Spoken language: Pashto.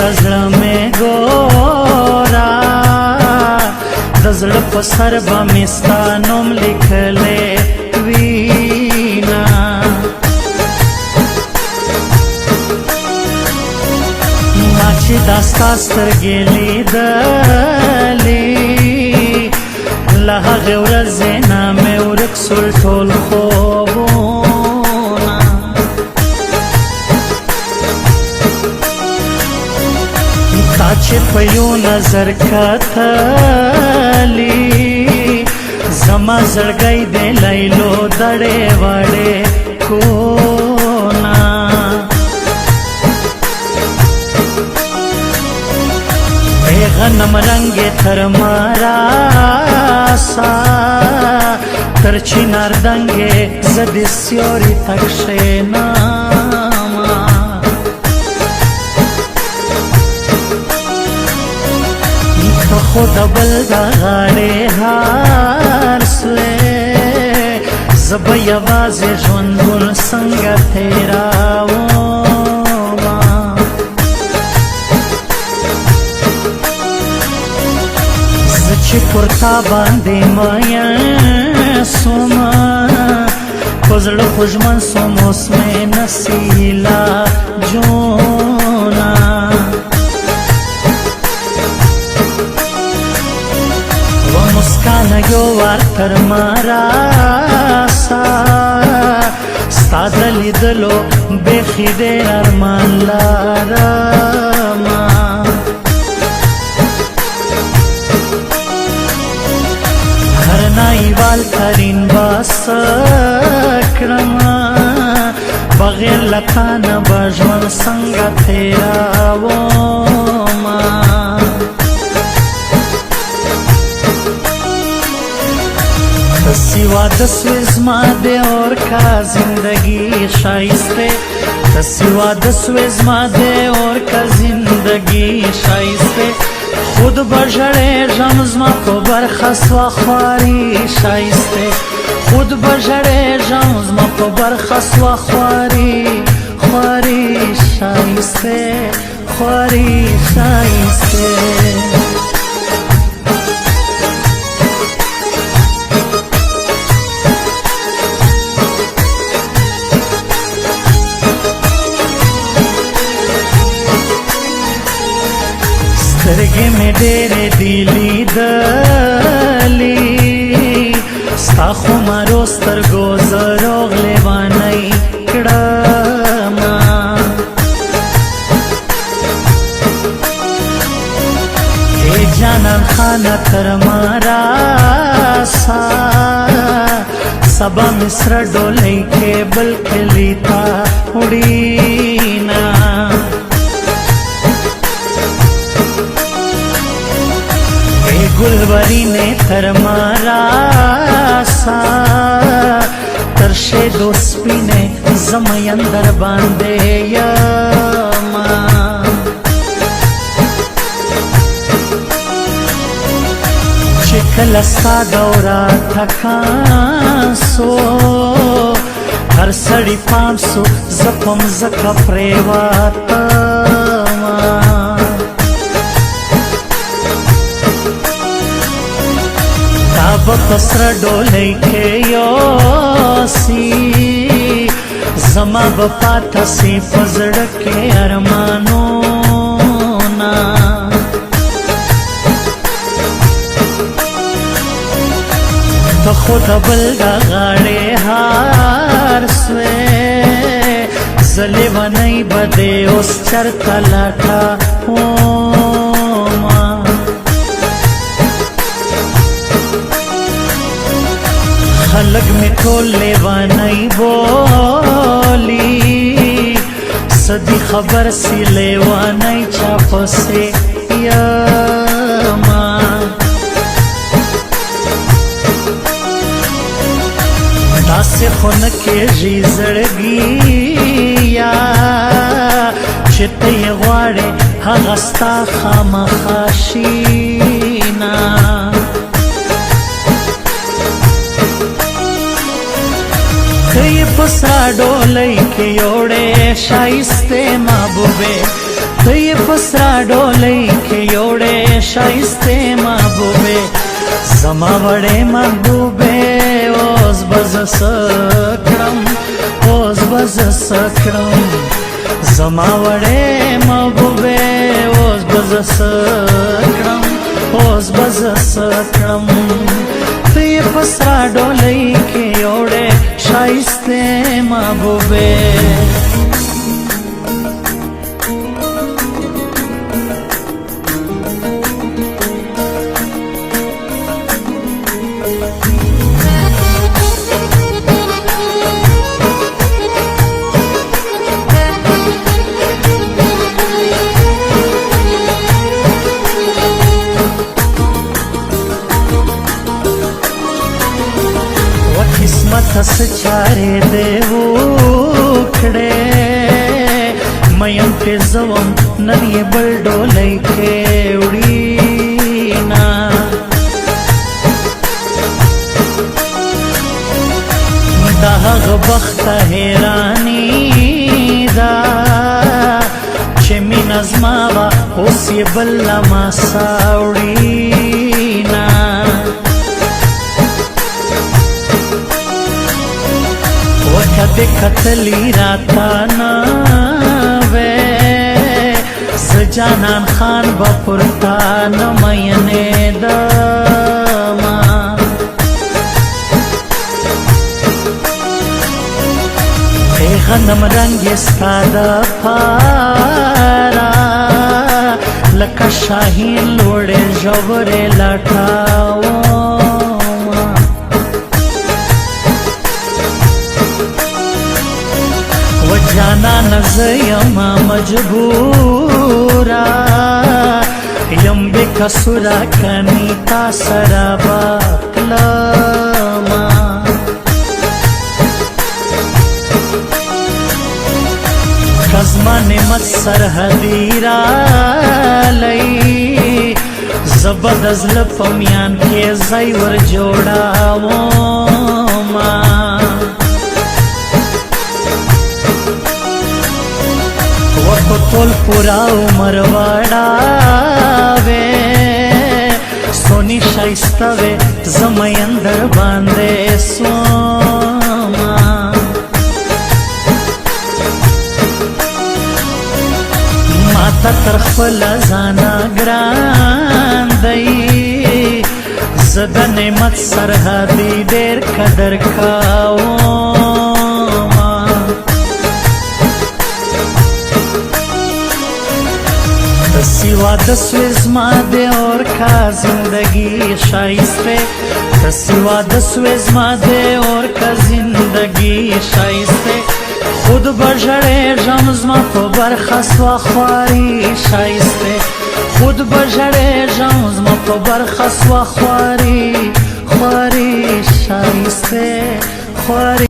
دزړه مې ګورا دزړه په سر به مې ستا نوم لیکلی وینا ما چې دا ستا سترګې لیدلې له هغې ورځې نه مې ورک سول ټول خوبونه تا چې په یو نظر کتلې زما زړګی د لیلو دړې وړې کونا غنم رنگ تر ماراسا تر چنار دنگ زد سیوری تک شیناما که خود بل دا غاڑی هار سوی زب یواز جوندون سنگ تیراو چې پورتا باندې مایا سوما پزړه خوږمن سوم اوس مې نسیلا جونا و مسکان یو وار تر ماراسا ستا د لیدلو بیخي ډېر ارمان لرمه نایوال ترین باسکرما بغیر لتانا بجوان سنگا تیراوما سوا دسوی زما دے اور کا زندگی شائستے سوا دسوی زما دے اور کا زندگی شائستے خود بجڑے جمزما کو برخصوا خواری شائستے خود بجڑے جمزما کو برخصوا خواری خواری شائستے خواری شائستے سترګې مې ډېرې دي لیدلې ستا خو مارو سترګو زه روغ لیوانی کړمه ای جانان خانه تر ماراسا سبا مې سره ډولۍ کې بل کلي تا وړینا گلبری نے تر ماراسا ترشے دوسپی نے زمی اندر باندے یما چکل ستا دورا تکان سو ہر سڑی پام سو زپم زکا پریواتا بپسر ډولۍ کې یوسي زما بپاته سي په زړه کې ارمانونه ته خو د بل د غاړې هار سوې زه لیونۍ به دې اوس چرته لاټه ومه خلق میں ټول لیوانی بولی صدی خبر سی لیوانی چا پسې یما داسې خو نه کېږي زړګي یا چې ته یې غواړې هغه ستا خامخا شینا کئی پسرا ڈولئی کے یوڑے شائستے محبوبے ته یې په سره ډولۍ کې یوړې ښایستې محبوبې زما وړې محبوبې اوس به زه څه کړم اوس به زه څه کړم زما وړې محبوبې اوس به زه څه کړم اوس به زه څه کړم ته یې په سره ډولۍ کې یوړې ښایستې محبوبې قسمت څه چارې دې وکړې مین پې زه وم نن یې بل ډولۍ کې وړینه دا هغه بخته حیراني ده چې مینه زما وه اوس یې بل له ما سا وړینه کده کتلی راتا نوے ز جانان خان با پرتا نمائنے دما اے غنم رنگ استادا پارا لکا شاہین لوڑے جوڑے لٹاو جانان زه یم مجبوره یم بې کسوره کني تا سره به تلمه که زما نعمت سرحدي رالی زه به د زړه په میان کې ځای ور جوړومه وکو ټول پورا عمر وړاوې سونی ښایسته وې زه مین در باندې سومه ماته تر خپله ځانه ګران دی زه د نعمت سرحدي ډېر قدر کوم سوا د سوی زما دے اور کا زندگی شائستے سوا د سوی زما دے اور کا زندگی شائستے خود بجڑے جم زما په برخه سوا خواری شائستے خود بجڑے جم زما په برخه سوا خواری شائستے خواری